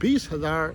20,000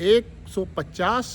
150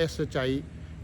SHI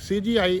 CGI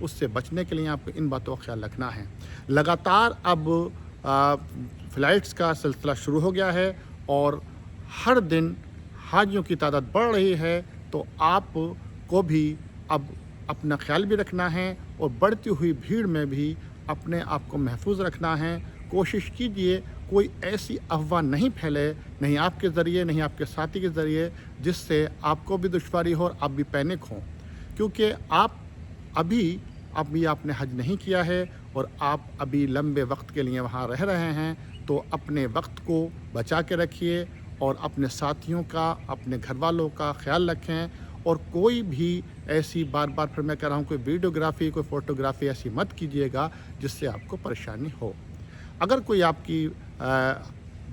اس سے بچنے کے لیے آپ کو ان باتوں کا خیال رکھنا ہے۔ لگاتار اب فلائٹس کا سلسلہ شروع ہو گیا ہے اور ہر دن حاجیوں کی تعداد بڑھ رہی ہے، تو آپ کو بھی اب اپنا خیال بھی رکھنا ہے اور بڑھتی ہوئی بھیڑ میں بھی اپنے آپ کو محفوظ رکھنا ہے۔ کوشش کیجئے کوئی ایسی افواہ نہیں پھیلے، نہیں آپ کے ذریعے نہیں آپ کے ساتھی کے ذریعے، جس سے آپ کو بھی دشواری ہو اور آپ بھی پینک ہوں، کیونکہ آپ آپ نے حج نہیں کیا ہے اور آپ ابھی لمبے وقت کے لیے وہاں رہ رہے ہیں، تو اپنے وقت کو بچا کے رکھیے اور اپنے ساتھیوں کا، اپنے گھر والوں کا خیال رکھیں، اور کوئی بھی ایسی بار پھر میں کہہ رہا ہوں کوئی ویڈیوگرافی کوئی فوٹوگرافی ایسی مت کیجیے گا جس سے آپ کو پریشانی ہو۔ اگر کوئی آپ کی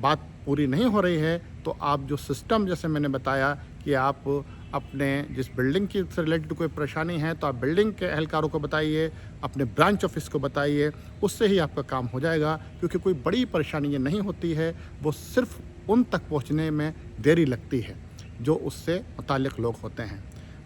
بات پوری نہیں ہو رہی ہے تو آپ جو سسٹم جیسے میں نے بتایا کہ آپ اپنے جس بلڈنگ کی سے ریلیٹڈ کوئی پریشانی ہے تو آپ بلڈنگ کے اہلکاروں کو بتائیے، اپنے برانچ آفس کو بتائیے، اس سے ہی آپ کا کام ہو جائے گا، کیونکہ کوئی بڑی پریشانی یہ نہیں ہوتی ہے، وہ صرف ان تک پہنچنے میں دیری لگتی ہے جو اس سے متعلق لوگ ہوتے ہیں۔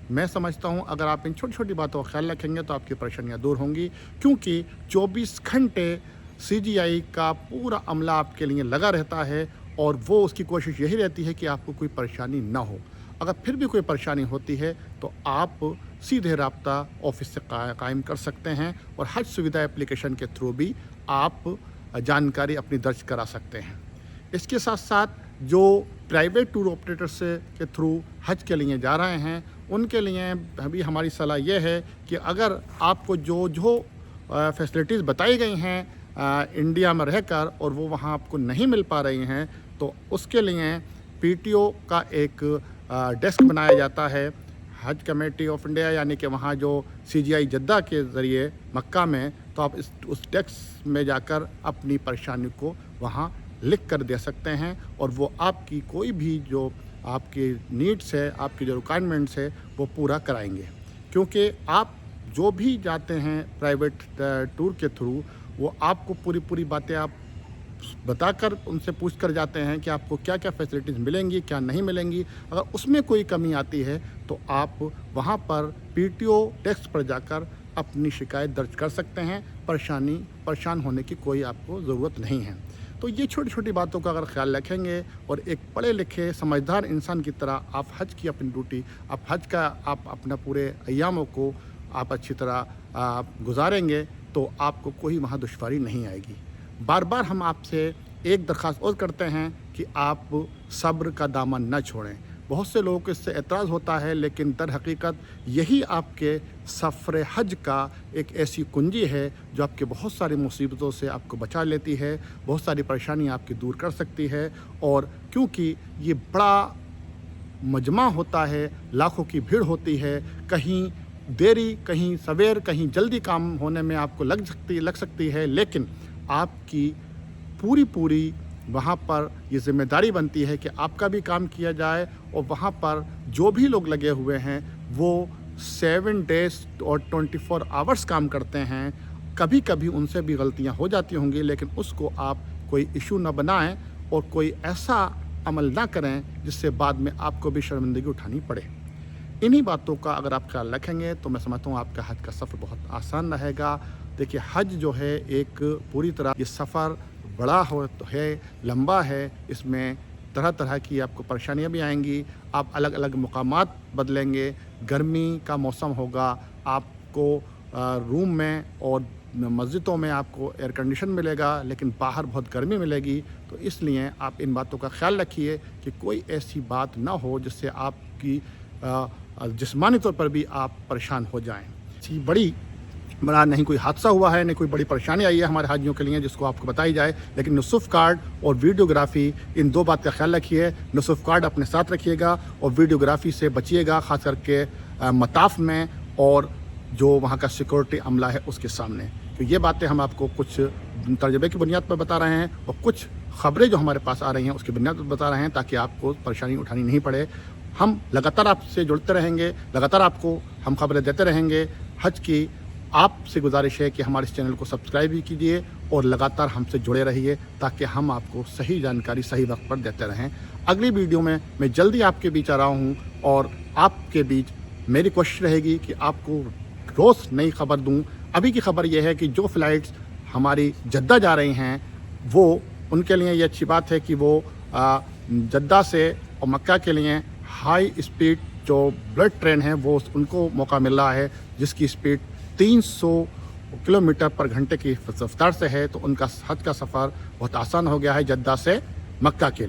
میں سمجھتا ہوں اگر آپ ان چھوٹی چھوٹی باتوں کا خیال رکھیں گے تو آپ کی پریشانیاں دور ہوں گی، کیونکہ 24 گھنٹے CGI کا پورا عملہ آپ کے لیے لگا رہتا ہے اور وہ اس کی کوشش یہی رہتی ہے کہ آپ کو کوئی پریشانی نہ ہو۔ اگر پھر بھی کوئی پریشانی ہوتی ہے تو آپ سیدھے رابطہ آفس سے قائم کر سکتے ہیں، اور حج سویدھا اپلیکیشن کے تھرو بھی آپ جانکاری اپنی درج کرا سکتے ہیں۔ اس کے ساتھ ساتھ جو پرائیویٹ ٹور آپریٹرس کے تھرو حج کے لیے جا رہے ہیں ان کے لیے ابھی ہماری صلاح یہ ہے کہ اگر آپ کو جو فیسلٹیز بتائی گئی ہیں انڈیا میں رہ کر اور وہ وہاں آپ کو نہیں مل پا رہی ہیں، تو اس کے لیے PTO کا ایک ڈیسک بنایا جاتا ہے، حج کمیٹی آف انڈیا، یعنی کہ وہاں جو CGI جدہ کے ذریعے مکہ میں، تو آپ اس ڈیسک میں جا کر اپنی پریشانی کو وہاں لکھ کر دے سکتے ہیں، اور وہ آپ کی کوئی بھی جو آپ کی نیڈس ہے، آپ کی جو ریکوائرمنٹس ہے وہ پورا کرائیں گے، کیونکہ آپ جو بھی جاتے ہیں پرائیویٹ ٹور کے تھرو وہ آپ کو پوری باتیں آپ بتا کر ان سے پوچھ کر جاتے ہیں کہ آپ کو کیا کیا فیسلٹیز ملیں گی، کیا نہیں ملیں گی۔ اگر اس میں کوئی کمی آتی ہے تو آپ وہاں پر PTO ڈیسک پر جا کر اپنی شکایت درج کر سکتے ہیں، پریشان ہونے کی کوئی آپ کو ضرورت نہیں ہے۔ تو یہ چھوٹی چھوٹی باتوں کا اگر خیال رکھیں گے اور ایک پڑھے لکھے سمجھدار انسان کی طرح آپ حج کی اپنی ڈیوٹی، آپ اپنا پورے ایاموں کو آپ اچھی طرح گزاریں گے تو آپ کو کوئی وہاں دشواری نہیں آئے گی۔ بار ہم آپ سے ایک درخواست اور کرتے ہیں کہ آپ صبر کا دامن نہ چھوڑیں۔ بہت سے لوگوں کو اس سے اعتراض ہوتا ہے، لیکن در حقیقت یہی آپ کے سفر حج کا ایک ایسی کنجی ہے جو آپ کے بہت ساری مصیبتوں سے آپ کو بچا لیتی ہے، بہت ساری پریشانی آپ کی دور کر سکتی ہے، اور کیونکہ یہ بڑا مجمع ہوتا ہے، لاکھوں کی بھیڑ ہوتی ہے، کہیں دیری کہیں سویر کہیں جلدی کام ہونے میں آپ کو لگ سکتی ہے، لیکن آپ کی پوری وہاں پر یہ ذمہ داری بنتی ہے کہ آپ کا بھی کام کیا جائے، اور وہاں پر جو بھی لوگ لگے ہوئے ہیں وہ 7 days اور 24 hours کام کرتے ہیں۔ کبھی ان سے بھی غلطیاں ہو جاتی ہوں گی، لیکن اس کو آپ کوئی ایشو نہ بنائیں اور کوئی ایسا عمل نہ کریں جس سے بعد میں آپ کو بھی شرمندگی اٹھانی پڑے۔ انہی باتوں کا اگر آپ خیال رکھیں گے تو میں سمجھتا ہوں آپ کا حج کا سفر بہت آسان رہے گا۔ دیکھیے حج جو ہے ایک پوری طرح یہ سفر بڑا ہے، لمبا ہے، اس میں طرح کی آپ کو پریشانیاں بھی آئیں گی، آپ الگ مقامات بدلیں گے، گرمی کا موسم ہوگا، آپ کو روم میں اور مسجدوں میں آپ کو ایئر کنڈیشن ملے گا، لیکن باہر بہت گرمی ملے گی، تو اس لیے آپ ان باتوں کا خیال رکھیے کہ کوئی ایسی بات نہ ہو جس سے آپ کی جسمانی طور پر بھی آپ پریشان ہو جائیں۔ بڑا نہیں کوئی حادثہ ہوا ہے، نہیں کوئی بڑی پریشانی آئی ہے ہمارے حاجیوں کے لیے جس کو آپ کو بتائی جائے، لیکن نصف کارڈ اور ویڈیوگرافی ان 2 بات کا خیال رکھیے۔ نصف کارڈ اپنے ساتھ رکھیے گا اور ویڈیوگرافی سے بچیے گا، خاص کر کے مطاف میں اور جو وہاں کا سیکورٹی عملہ ہے اس کے سامنے۔ تو یہ باتیں ہم آپ کو کچھ تجربے کی بنیاد پر بتا رہے ہیں اور کچھ خبریں جو ہمارے پاس آ رہی ہیں اس کی بنیاد پر بتا رہے ہیں، تاکہ آپ کو پریشانی اٹھانی نہیں پڑے۔ ہم لگاتار آپ سے جڑتے رہیں گے، لگاتار آپ کو ہم خبریں دیتے رہیں گے حج کی۔ آپ سے گزارش ہے کہ ہمارے اس چینل کو سبسکرائب بھی کیجیے اور لگاتار ہم سے جڑے رہیے، تاکہ ہم آپ کو صحیح جانکاری صحیح وقت پر دیتے رہیں۔ اگلی ویڈیو میں جلدی آپ کے بیچ آ رہا ہوں، اور آپ کے بیچ میری کوشش رہے گی کہ آپ کو روز نئی خبر دوں۔ ابھی کی خبر یہ ہے کہ جو فلائٹس ہماری جدہ جا رہی ہیں وہ ان کے لیے یہ اچھی بات ہے کہ وہ جدہ سے اور مکہ کے لیے ہائی اسپیڈ جو بلٹ ٹرین ہے وہ ان کو موقع مل رہا ہے، جس کی اسپیڈ 300 کلومیٹر پر گھنٹے کی رفتار سے ہے، تو ان کا حج کا سفر بہت آسان ہو گیا ہے جدہ سے مکہ کے لیے۔